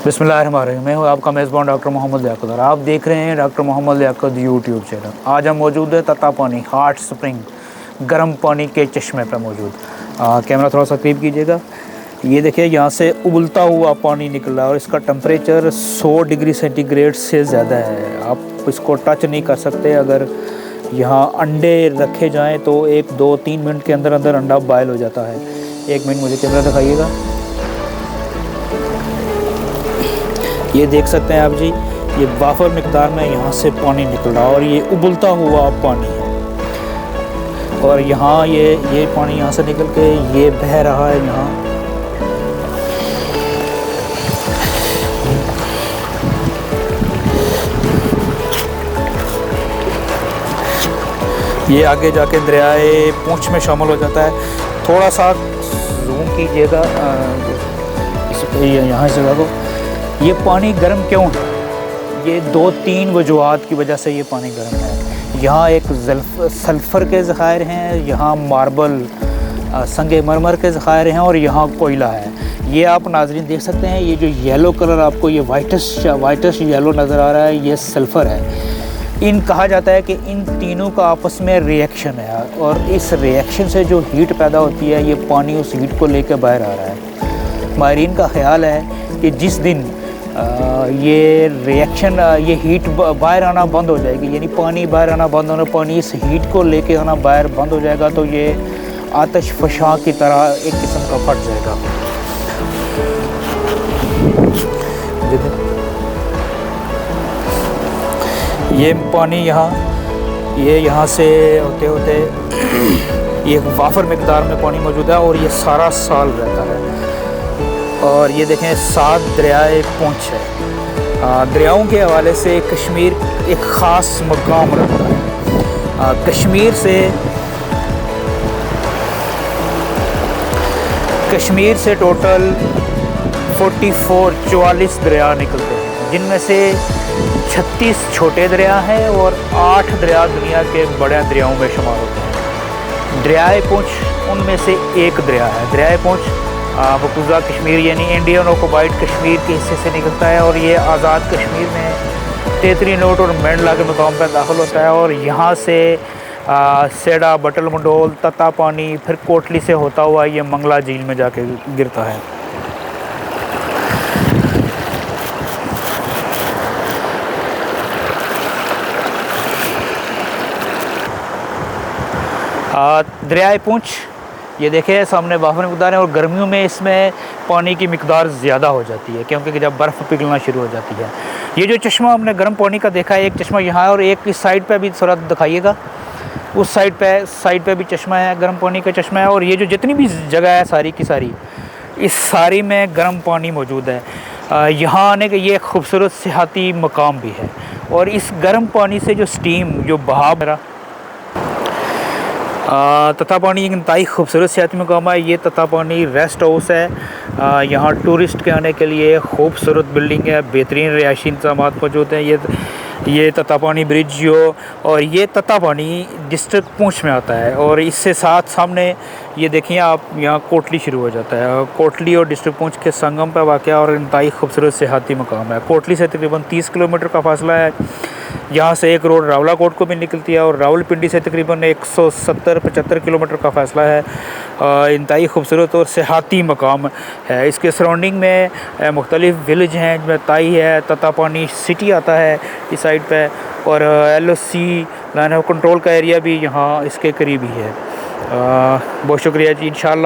बिस्मिल्लाहिर्रहमानिर्रहीम। मैं हूँ आपका मेज़बान डॉक्टर मोहम्मद लियाकत और आप देख रहे हैं doctor Mohammad Liyaqat YouTube channel. आज हम मौजूद है तत्तापानी हॉट स्प्रिंग गर्म पानी के चश्मे पर मौजूद। कैमरा थोड़ा सा करीब कीजिएगा। ये देखिए यहाँ से उबलता हुआ पानी निकल रहा है और इसका टेम्परेचर 100 डिग्री सेंटीग्रेड से ज़्यादा है। आप इसको टच नहीं कर सकते। अगर यहाँ अंडे रखे जाएँ तो 1-2-3 मिनट के अंदर अंदर अंडा बॉयल हो जाता है। 1 मिनट मुझे कैमरा दिखाइएगा। ये देख सकते हैं आप जी, ये वाफर मिकदार में यहाँ से पानी निकल रहा है और ये उबलता हुआ पानी है। और यहाँ ये पानी यहाँ से निकल के ये बह रहा है यहाँ। ये आगे जाके दरियाए पूंछ में शामिल हो जाता है। थोड़ा सा जूम कीजिएगा यहाँ इस जगह को। ये पानी गर्म क्यों है? ये 2-3 वजूहात की वजह से ये पानी गर्म है। यहाँ एक सल्फ़र के ज़खायर हैं, यहाँ मार्बल संगे मरमर के ज़खायर हैं और यहाँ कोयला है। ये आप नाज़रीन देख सकते हैं। ये जो येलो कलर आपको ये वाइटिश येलो नज़र आ रहा है, ये सल्फ़र है। कहा जाता है कि इन तीनों का आपस में रिएक्शन है और इस रिएक्शन से जो हीट पैदा होती है, ये पानी उस हीट को लेकर बाहर आ रहा है। माहिरीन का ख्याल है कि जिस दिन ये रिएक्शन ये हीट बाहर आना बंद हो जाएगी, यानी पानी बाहर आना बंद होना, पानी इस हीट को लेके आना बाहर बंद हो जाएगा, तो ये आतिश फशा की तरह एक किस्म का फट जाएगा। ये पानी यहाँ से होते होते ये वाफर मिकदार में पानी मौजूद है और ये सारा साल रहता है। और ये देखें 7 दरियाए पूंछ है। दरियाओं के हवाले से कश्मीर एक ख़ास मकाम रखता है। कश्मीर से टोटल 44 दरिया निकलते हैं, जिनमें से 36 छोटे दरिया हैं और 8 दरिया दुनिया के बड़े दरियाओं में शुमार होते हैं। दरियाए पूंछ उनमें से एक दरिया है। दरियाए पूंछ मकबूजा कश्मीर यानी इंडियन ऑक्युपाइड कश्मीर के हिस्से से निकलता है और ये आज़ाद कश्मीर में तेतरी नोट और मेंढला के मकाम पर दाखिल होता है और यहाँ से सेडा, बटल मंडोल, तत्तापानी, फिर कोटली से होता हुआ ये मंगला झील में जाके गिरता है। दरियाए पूंछ ये देखें सामने वाफर मिकदार है और गर्मियों में इसमें पानी की मिकदार ज़्यादा हो जाती है, क्योंकि जब बर्फ़ पिघलना शुरू हो जाती है। ये जो चश्मा हमने गर्म पानी का देखा है, एक चश्मा यहाँ और एक इस साइड पे भी थोड़ा दिखाइएगा। उस साइड पे भी चश्मा है, गर्म पानी का चश्मा है। और ये जो जितनी भी जगह है सारी की सारी, इस सारी में गर्म पानी मौजूद है। यहाँ आने का ये खूबसूरत सियाहती मकाम भी है। और इस गर्म पानी से जो स्टीम जो बहाव तत्तापानी एक इंतहाई खूबसूरत सियाहती मकाम है। ये तत्तापानी रेस्ट हाउस है। यहाँ टूरिस्ट के आने के लिए खूबसूरत बिल्डिंग है, बेहतरीन रिहायशी इंतज़ाम मौजूद हैं। ये तत्तापानी ब्रिज जो और ये तत्तापानी डिस्ट्रिक्ट पूंछ में आता है। और इससे सामने ये देखिए आप, यहाँ कोटली शुरू हो जाता है। कोटली और डिस्ट्रिक्ट पूंछ के संगम पर वाक़या और इंतहाई खूबसूरत सियाहती मकाम है। कोटली से तकरीबन 30 किलोमीटर का फासला है। यहाँ से एक रोड रावलाकोट को भी निकलती है और रावलपिंडी से तकरीबन 170-75 किलोमीटर का फासला है। इंतहाई खूबसूरत और सियाहती मकाम है। इसके सराउंडिंग में मुख्तलिफ़ विलेज हैं, जिसमें ताई है, तत्तापानी सिटी आता है इस साइड पे, और LOC लाइन ऑफ कंट्रोल का एरिया भी यहाँ इसके करीब ही है। बहुत शुक्रिया जी। इंशाअल्लाह